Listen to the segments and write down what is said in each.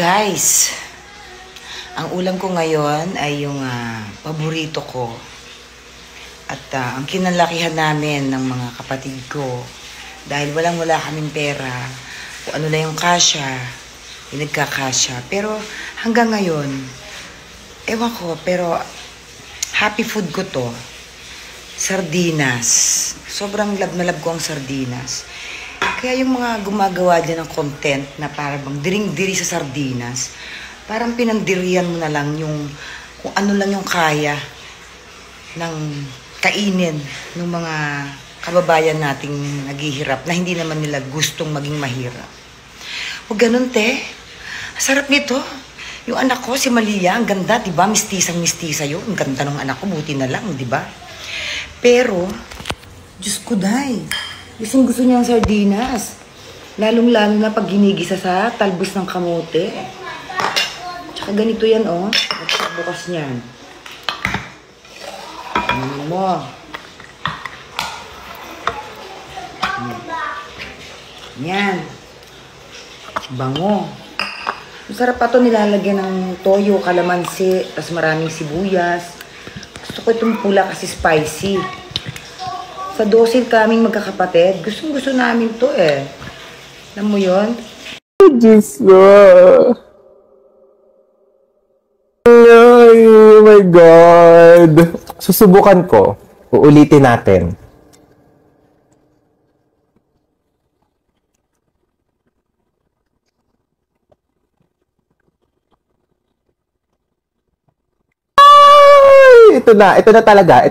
Guys, ang ulam ko ngayon ay yung paborito ko. At ang kinalakihan namin ng mga kapatid ko, dahil wala kaming pera, kung ano na yung kasya, nagkakasya. Pero hanggang ngayon, ewan ko, pero happy food ko to. Sardinas. Sobrang love na love ko ang sardinas. Kaya yung mga gumagawa dyan ng content na parang diring-diri sa sardinas, parang pinandirian mo na lang yung kung ano lang yung kaya ng kainin ng mga kababayan nating naghihirap na hindi naman nila gustong maging mahirap. O ganun, te. Sarap nito. Yung anak ko, si Malia, ang ganda, diba? Mistisang-mistisa yun. Ang ganda ng anak ko, buti na lang, diba? Pero, Diyos ko, day. Gusto niya ang sardinas. Lalong-lalo na pag ginigisa sa talbos ng kamote. Tsaka ganito yan, oh. Bukas niyan. Ano mo? Yan. Bango. Masarap pa ito nilalagyan ng toyo, kalamansi, tas maraming sibuyas. Gusto ko itong pula kasi spicy. Sa dosil kaming magkakapatid, gustong-gusto namin to eh. Alam mo yun? Diyos ko. Oh my God. Susubukan ko. Uulitin natin. Ay! Ito na talaga.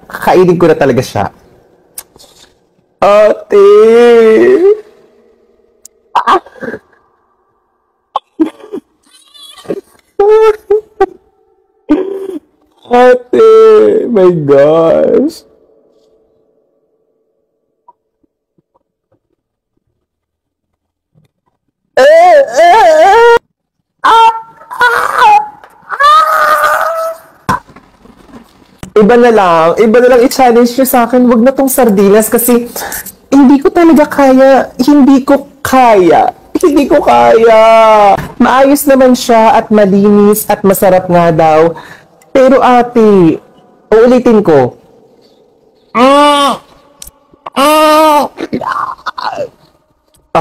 Kakainin ko na talaga siya. Ate! Ah! Ate! My gosh! Ah! Iba na lang i-challenge nyo sa akin. Wag na tong sardinas kasi hindi ko talaga kaya. Hindi ko kaya. Maayos naman siya at malinis at masarap nga daw. Pero ate, uulitin ko.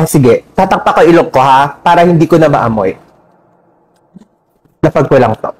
Sige. Tatakpak ko ilong ko ha, para hindi ko na maamoy. Napag ko lang to.